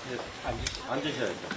네, 앉으셔야죠.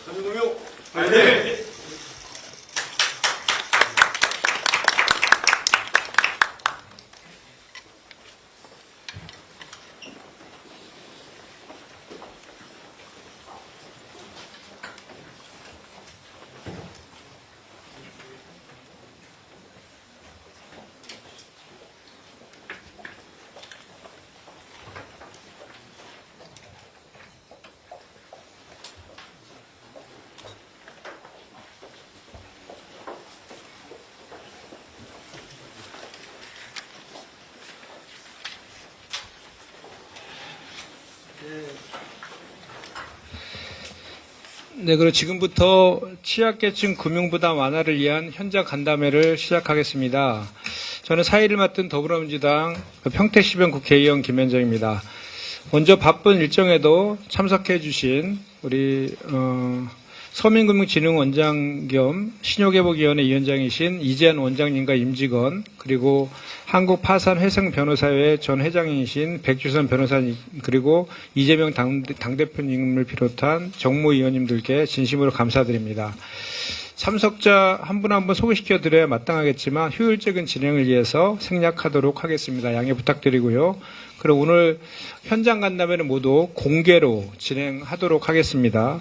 선진동요. 네. 네, 그리고 지금부터 취약계층 금융부담 완화를 위한 현장 간담회를 시작하겠습니다. 저는 사의를 맡은 더불어민주당 평택시병 국회의원 김현정입니다. 먼저 바쁜 일정에도 참석해 주신 우리 서민금융진흥원장 겸 신용회복위원회 위원장이신 이재한 원장님과 임직원, 그리고 한국파산회생변호사회 전 회장이신 백주선 변호사님, 그리고 이재명 당대표님을 비롯한 정무위원님들께 진심으로 감사드립니다. 참석자 한 분 한 분 소개시켜 드려야 마땅하겠지만 효율적인 진행을 위해서 생략하도록 하겠습니다. 양해 부탁드리고요. 그리고 오늘 현장 간담회는 모두 공개로 진행하도록 하겠습니다.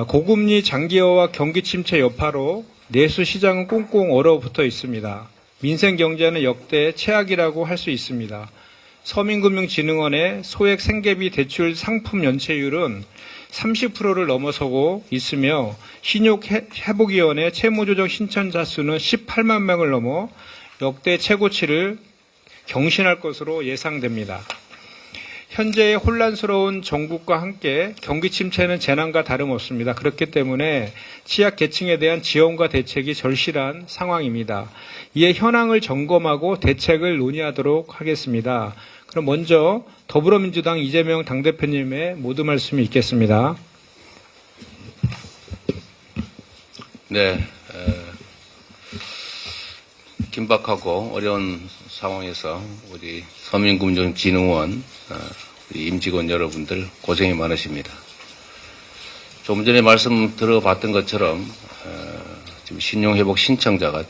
고금리 장기화와 경기 침체 여파로 내수 시장은 꽁꽁 얼어붙어 있습니다. 민생 경제는 역대 최악이라고 할 수 있습니다. 서민금융진흥원의 소액 생계비 대출 상품 연체율은 30%를 넘어서고 있으며 신용회복위원회 채무조정 신청자 수는 18만 명을 넘어 역대 최고치를 경신할 것으로 예상됩니다. 현재의 혼란스러운 정국과 함께 경기 침체는 재난과 다름없습니다. 그렇기 때문에 취약계층에 대한 지원과 대책이 절실한 상황입니다. 이에 현황을 점검하고 대책을 논의하도록 하겠습니다. 그럼 먼저 더불어민주당 이재명 당대표님의 모두 말씀이 있겠습니다. 네, 긴박하고 어려운 상황에서 우리 서민금융진흥원 우리 임직원 여러분들 고생이 많으십니다. 조금 전에 말씀 들어봤던 것처럼 지금 신용회복 신청자가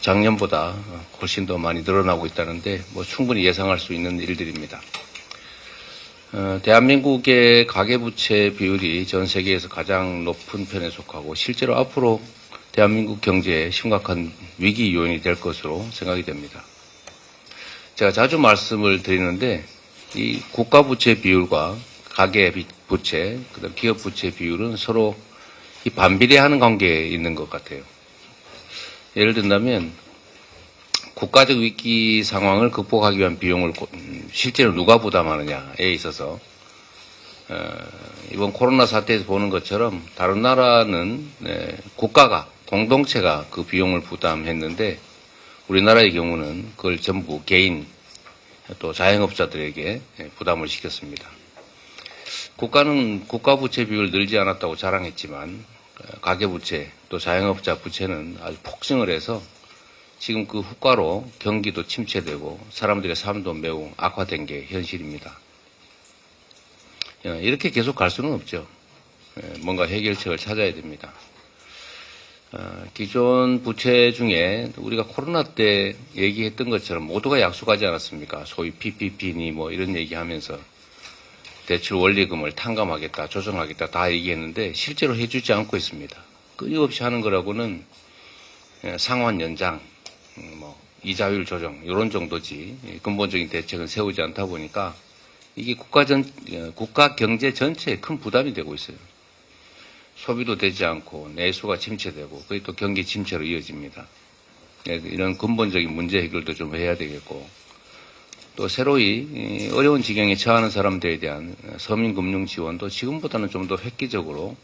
작년보다 훨씬 더 많이 늘어나고 있다는데 충분히 예상할 수 있는 일들입니다. 대한민국의 가계부채 비율이 전 세계에서 가장 높은 편에 속하고 실제로 앞으로 대한민국 경제에 심각한 위기 요인이 될 것으로 생각이 됩니다. 제가 자주 말씀을 드리는데 이 국가부채 비율과 가계부채, 그다음 기업부채 비율은 서로 이 반비례하는 관계에 있는 것 같아요. 예를 든다면 국가적 위기 상황을 극복하기 위한 비용을 실제로 누가 부담하느냐에 있어서 이번 코로나 사태에서 보는 것처럼 다른 나라는 국가가 공동체가 그 비용을 부담했는데 우리나라의 경우는 그걸 전부 개인 또 자영업자들에게 부담을 시켰습니다. 국가는 국가부채 비율을 늘지 않았다고 자랑했지만 가계부채 또 자영업자 부채는 아주 폭증을 해서 지금 그 후과로 경기도 침체되고 사람들의 삶도 매우 악화된 게 현실입니다. 이렇게 계속 갈 수는 없죠. 뭔가 해결책을 찾아야 됩니다. 기존 부채 중에 우리가 코로나 때 얘기했던 것처럼 모두가 약속하지 않았습니까? 소위 PPP니 이런 얘기하면서 대출 원리금을 탕감하겠다, 조정하겠다 다 얘기했는데 실제로 해주지 않고 있습니다. 끊임없이 하는 거라고는 상환 연장, 이자율 조정 이런 정도지 근본적인 대책은 세우지 않다 보니까 이게 국가 경제 전체에 큰 부담이 되고 있어요. 소비도 되지 않고 내수가 침체되고 그게 또 경기 침체로 이어집니다. 이런 근본적인 문제 해결도 좀 해야 되겠고 또 새로이 어려운 지경에 처하는 사람들에 대한 서민금융 지원도 지금보다는 좀 더 획기적으로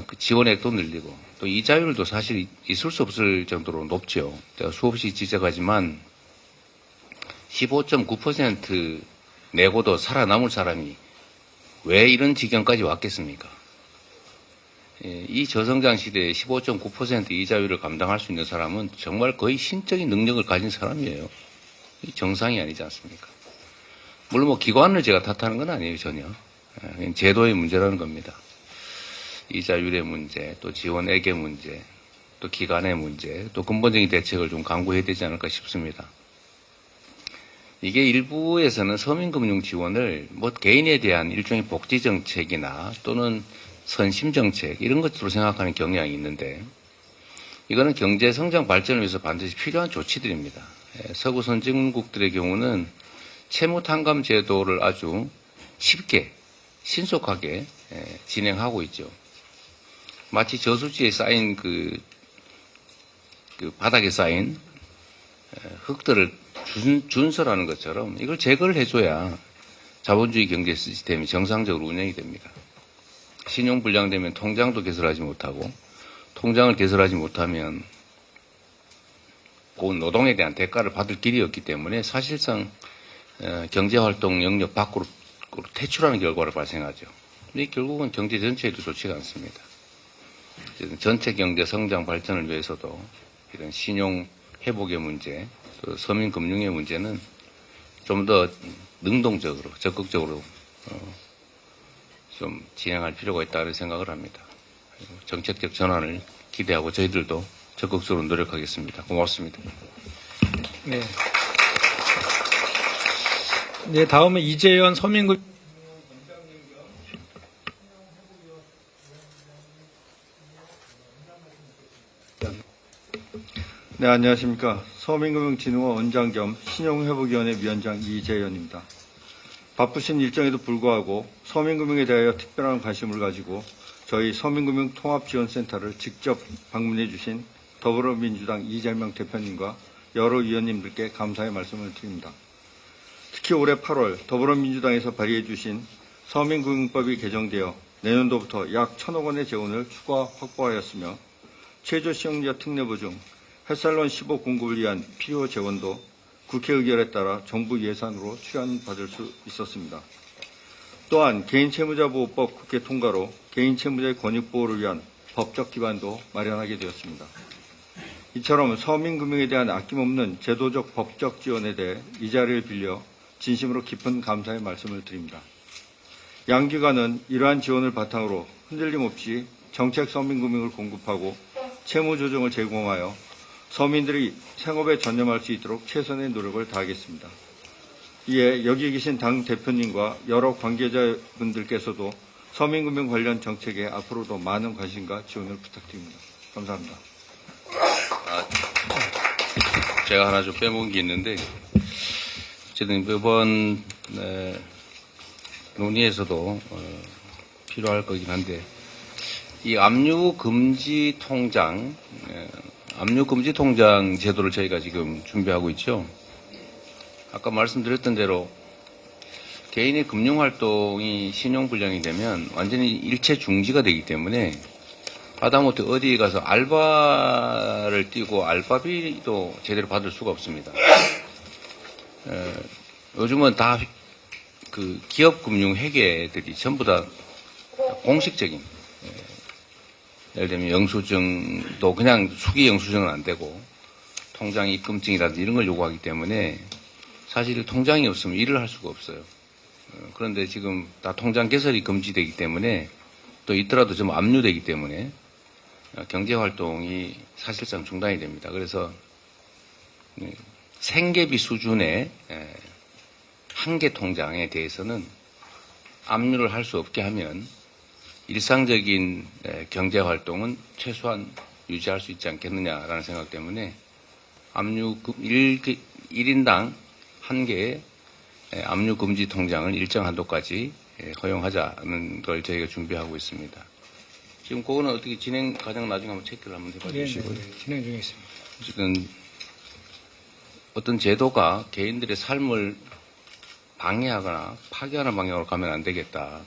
그 지원액도 늘리고 또 이자율도 사실 있을 수 없을 정도로 높죠. 제가 수없이 지적하지만 15.9% 내고도 살아남을 사람이 왜 이런 지경까지 왔겠습니까? 이 저성장 시대에 15.9% 이자율을 감당할 수 있는 사람은 정말 거의 신적인 능력을 가진 사람이에요. 이 정상이 아니지 않습니까? 물론 뭐 기관을 제가 탓하는 건 아니에요, 전혀. 그냥 제도의 문제라는 겁니다. 이자율의 문제, 또 지원액의 문제, 또 기간의 문제, 또 근본적인 대책을 좀 강구해야 되지 않을까 싶습니다. 이게 일부에서는 서민금융 지원을 뭐 개인에 대한 일종의 복지정책이나 또는 선심정책 이런 것으로 생각하는 경향이 있는데 이거는 경제성장 발전을 위해서 반드시 필요한 조치들입니다. 서구 선진국들의 경우는 채무탕감 제도를 아주 쉽게 신속하게 진행하고 있죠. 마치 저수지에 쌓인 그 바닥에 쌓인 흙들을 준설하는 것처럼 이걸 제거를 해줘야 자본주의 경제 시스템이 정상적으로 운영이 됩니다. 신용 불량되면 통장도 개설하지 못하고 통장을 개설하지 못하면 그 노동에 대한 대가를 받을 길이 없기 때문에 사실상 경제활동 영역 밖으로 퇴출하는 결과를 발생하죠. 이 결국은 경제 전체에도 좋지가 않습니다. 전체 경제 성장 발전을 위해서도 이런 신용 회복의 문제, 또 서민 금융의 문제는 좀 더 능동적으로, 적극적으로 좀 진행할 필요가 있다는 생각을 합니다. 정책적 전환을 기대하고 저희들도 적극적으로 노력하겠습니다. 고맙습니다. 네. 네, 다음은 이재현 서민금 네, 안녕하십니까. 서민금융진흥원 원장 겸 신용회복위원회 위원장 이재현입니다. 바쁘신 일정에도 불구하고 서민금융에 대하여 특별한 관심을 가지고 저희 서민금융통합지원센터를 직접 방문해 주신 더불어민주당 이재명 대표님과 여러 위원님들께 감사의 말씀을 드립니다. 특히 올해 8월 더불어민주당에서 발의해 주신 서민금융법이 개정되어 내년도부터 약 1,000억 원의 재원을 추가 확보하였으며 최저시용자 특례보증, 햇살론 15 공급을 위한 필요 재원도 국회 의결에 따라 정부 예산으로 출연받을 수 있었습니다. 또한 개인채무자보호법 국회 통과로 개인채무자의 권익보호를 위한 법적 기반도 마련하게 되었습니다. 이처럼 서민금융에 대한 아낌없는 제도적 법적 지원에 대해 이 자리를 빌려 진심으로 깊은 감사의 말씀을 드립니다. 양기관은 이러한 지원을 바탕으로 흔들림 없이 정책 서민금융을 공급하고 채무조정을 제공하여 서민들이 생업에 전념할 수 있도록 최선의 노력을 다하겠습니다. 이에 여기 계신 당 대표님과 여러 관계자분들께서도 서민금융 관련 정책에 앞으로도 많은 관심과 지원을 부탁드립니다. 감사합니다. 제가 하나 좀 빼먹은 게 있는데 어쨌든 이번 논의에서도 필요할 거긴 한데 이 압류금지 통장 압류금지 통장 제도를 저희가 지금 준비하고 있죠. 아까 말씀드렸던 대로 개인의 금융활동이 신용불량이 되면 완전히 일체 중지가 되기 때문에 하다못해 어디에 가서 알바를 뛰고 알바비도 제대로 받을 수가 없습니다. 요즘은 다 그 기업금융 회계들이 전부 다 공식적인, 예를 들면 영수증도 그냥 수기 영수증은 안 되고 통장 입금증이라든지 이런 걸 요구하기 때문에 사실 통장이 없으면 일을 할 수가 없어요. 그런데 지금 다 통장 개설이 금지되기 때문에 또 있더라도 좀 압류되기 때문에 경제활동이 사실상 중단이 됩니다. 그래서 생계비 수준의 한계 통장에 대해서는 압류를 할 수 없게 하면 일상적인 경제활동은 최소한 유지할 수 있지 않겠느냐라는 생각 때문에 압류 1인당 한 개의 압류 금지 통장을 일정 한도까지 허용하자는 걸 저희가 준비하고 있습니다. 지금 그거는 어떻게 진행 과정 나중에 한번 체크를 한번 해봐 주시고요. 네, 진행 중에 있습니다. 어쨌든 어떤 제도가 개인들의 삶을 방해하거나 파괴하는 방향으로 가면 안 되겠다.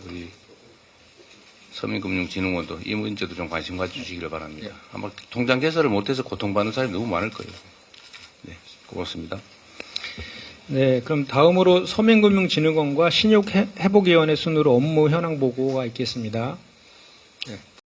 우리 서민금융진흥원도 이 문제도 좀 관심 가져주시기를 바랍니다. 아마 통장 개설을 못해서 고통받는 사람이 너무 많을 거예요. 네, 고맙습니다. 네, 그럼 다음으로 서민금융진흥원과 신용회복위원회 순으로 업무 현황 보고가 있겠습니다.